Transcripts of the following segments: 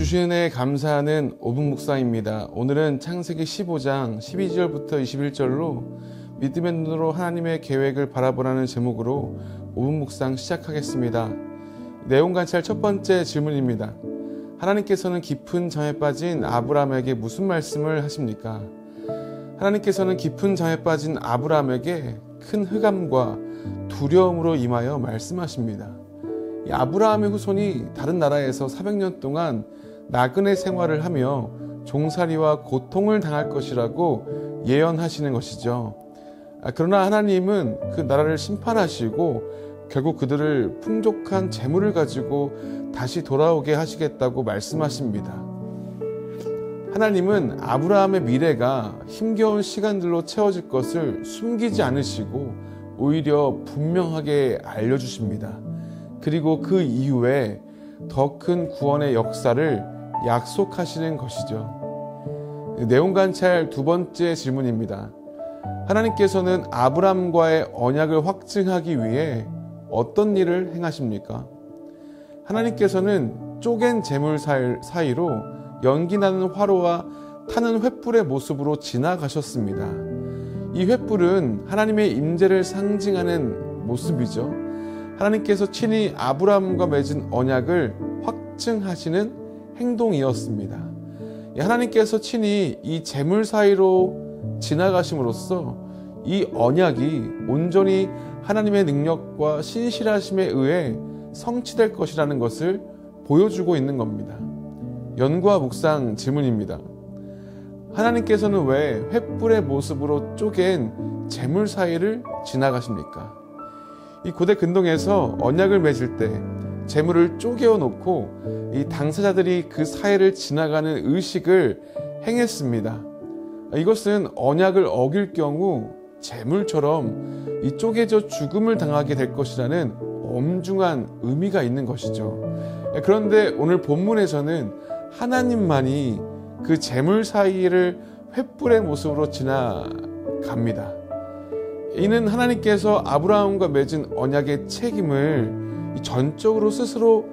주신 은혜에 감사하는 5분 묵상입니다. 오늘은 창세기 15장 12절부터 21절로 믿음의 눈으로 하나님의 계획을 바라보라는 제목으로 5분 묵상 시작하겠습니다. 내용 관찰 첫 번째 질문입니다. 하나님께서는 깊은 잠에 빠진 아브라함에게 무슨 말씀을 하십니까? 하나님께서는 깊은 잠에 빠진 아브라함에게 큰 흑암과 두려움으로 임하여 말씀하십니다. 이 아브라함의 후손이 다른 나라에서 400년 동안 나그네 생활을 하며 종살이와 고통을 당할 것이라고 예언하시는 것이죠. 그러나 하나님은 그 나라를 심판하시고 결국 그들을 풍족한 재물을 가지고 다시 돌아오게 하시겠다고 말씀하십니다. 하나님은 아브라함의 미래가 힘겨운 시간들로 채워질 것을 숨기지 않으시고 오히려 분명하게 알려주십니다. 그리고 그 이후에 더 큰 구원의 역사를 약속하시는 것이죠. 내용 관찰 두 번째 질문입니다. 하나님께서는 아브람과의 언약을 확증하기 위해 어떤 일을 행하십니까? 하나님께서는 쪼갠 재물 사이로 연기나는 화로와 타는 횃불의 모습으로 지나가셨습니다. 이 횃불은 하나님의 임재를 상징하는 모습이죠. 하나님께서 친히 아브라함과 맺은 언약을 확증하시는 행동이었습니다. 하나님께서 친히 이 재물 사이로 지나가심으로써 이 언약이 온전히 하나님의 능력과 신실하심에 의해 성취될 것이라는 것을 보여주고 있는 겁니다. 연구와 묵상 질문입니다. 하나님께서는 왜 횃불의 모습으로 쪼갠 재물 사이를 지나가십니까? 이 고대 근동에서 언약을 맺을 때 재물을 쪼개어 놓고 이 당사자들이 그 사이를 지나가는 의식을 행했습니다. 이것은 언약을 어길 경우 재물처럼 이 쪼개져 죽음을 당하게 될 것이라는 엄중한 의미가 있는 것이죠. 그런데 오늘 본문에서는 하나님만이 그 재물 사이를 횃불의 모습으로 지나갑니다. 이는 하나님께서 아브라함과 맺은 언약의 책임을 전적으로 스스로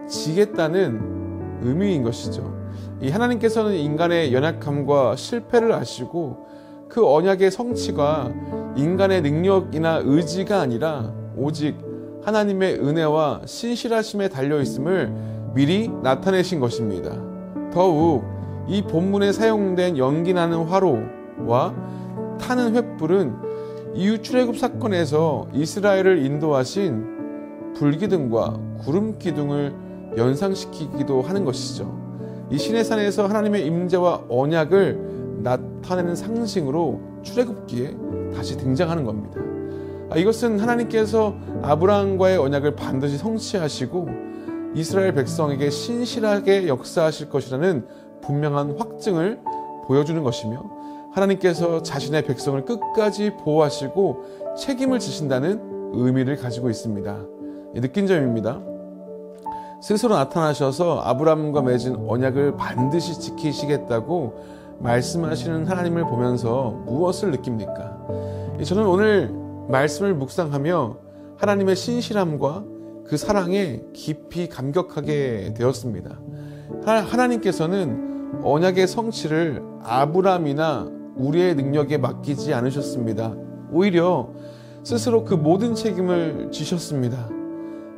지겠다는 의미인 것이죠. 이 하나님께서는 인간의 연약함과 실패를 아시고 그 언약의 성취가 인간의 능력이나 의지가 아니라 오직 하나님의 은혜와 신실하심에 달려있음을 미리 나타내신 것입니다. 더욱 이 본문에 사용된 연기나는 화로와 타는 횃불은 이후 출애굽 사건에서 이스라엘을 인도하신 불기둥과 구름기둥을 연상시키기도 하는 것이죠. 이 시내산에서 하나님의 임재와 언약을 나타내는 상징으로 출애굽기에 다시 등장하는 겁니다. 이것은 하나님께서 아브라함과의 언약을 반드시 성취하시고 이스라엘 백성에게 신실하게 역사하실 것이라는 분명한 확증을 보여주는 것이며 하나님께서 자신의 백성을 끝까지 보호하시고 책임을 지신다는 의미를 가지고 있습니다. 느낀 점입니다. 스스로 나타나셔서 아브라함과 맺은 언약을 반드시 지키시겠다고 말씀하시는 하나님을 보면서 무엇을 느낍니까? 저는 오늘 말씀을 묵상하며 하나님의 신실함과 그 사랑에 깊이 감격하게 되었습니다. 하나님께서는 언약의 성취를 아브라함이나 우리의 능력에 맡기지 않으셨습니다. 오히려 스스로 그 모든 책임을 지셨습니다.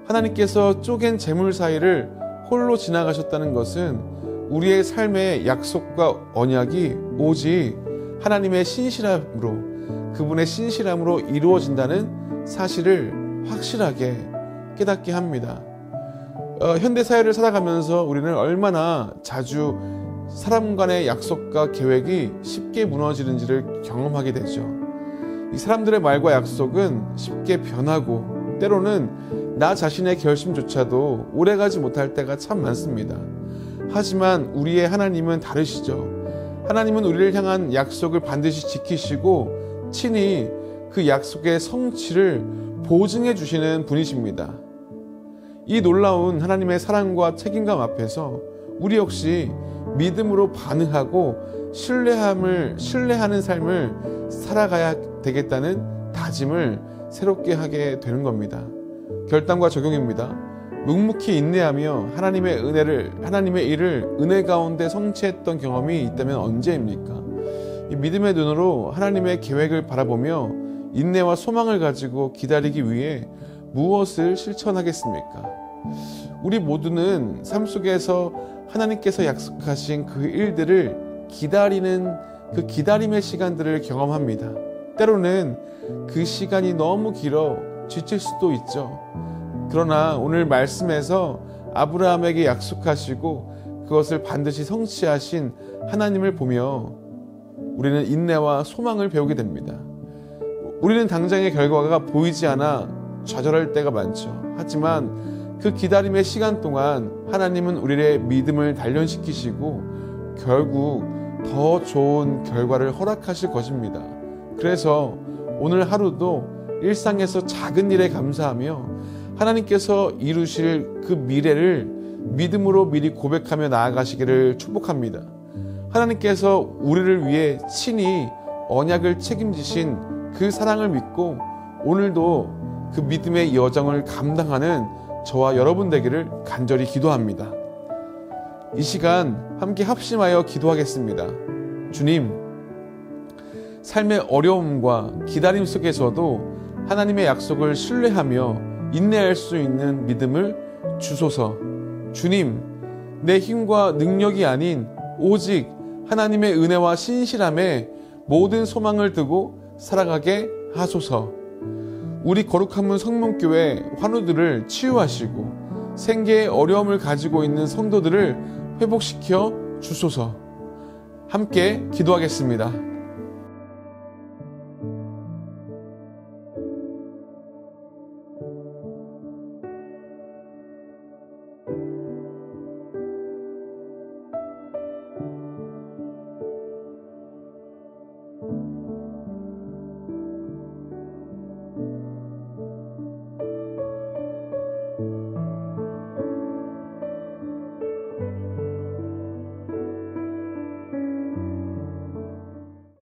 하나님께서 쪼갠 재물 사이를 홀로 지나가셨다는 것은 우리의 삶의 약속과 언약이 오직 하나님의 신실함으로, 그분의 신실함으로 이루어진다는 사실을 확실하게 깨닫게 합니다. 현대사회를 살아가면서 우리는 얼마나 자주 사람 간의 약속과 계획이 쉽게 무너지는지를 경험하게 되죠. 이 사람들의 말과 약속은 쉽게 변하고 때로는 나 자신의 결심조차도 오래가지 못할 때가 참 많습니다. 하지만 우리의 하나님은 다르시죠. 하나님은 우리를 향한 약속을 반드시 지키시고 친히 그 약속의 성취를 보증해 주시는 분이십니다. 이 놀라운 하나님의 사랑과 책임감 앞에서 우리 역시 믿음으로 반응하고 신뢰하는 삶을 살아가야 되겠다는 다짐을 새롭게 하게 되는 겁니다. 결단과 적용입니다. 묵묵히 인내하며 하나님의 일을 은혜 가운데 성취했던 경험이 있다면 언제입니까? 이 믿음의 눈으로 하나님의 계획을 바라보며 인내와 소망을 가지고 기다리기 위해 무엇을 실천하겠습니까? 우리 모두는 삶 속에서 하나님께서 약속하신 그 일들을 기다리는 그 기다림의 시간들을 경험합니다. 때로는 그 시간이 너무 길어 지칠 수도 있죠. 그러나 오늘 말씀에서 아브라함에게 약속하시고 그것을 반드시 성취하신 하나님을 보며 우리는 인내와 소망을 배우게 됩니다. 우리는 당장의 결과가 보이지 않아 좌절할 때가 많죠. 하지만 그 기다림의 시간 동안 하나님은 우리의 믿음을 단련시키시고 결국 더 좋은 결과를 허락하실 것입니다. 그래서 오늘 하루도 일상에서 작은 일에 감사하며 하나님께서 이루실 그 미래를 믿음으로 미리 고백하며 나아가시기를 축복합니다. 하나님께서 우리를 위해 친히 언약을 책임지신 그 사랑을 믿고 오늘도 그 믿음의 여정을 감당하는 저와 여러분 되기를 간절히 기도합니다. 이 시간 함께 합심하여 기도하겠습니다. 주님, 삶의 어려움과 기다림 속에서도 하나님의 약속을 신뢰하며 인내할 수 있는 믿음을 주소서. 주님, 내 힘과 능력이 아닌 오직 하나님의 은혜와 신실함에 모든 소망을 두고 살아가게 하소서. 우리 거룩한 문 성문교회 환우들을 치유하시고 생계의 어려움을 가지고 있는 성도들을 회복시켜 주소서. 함께 기도하겠습니다.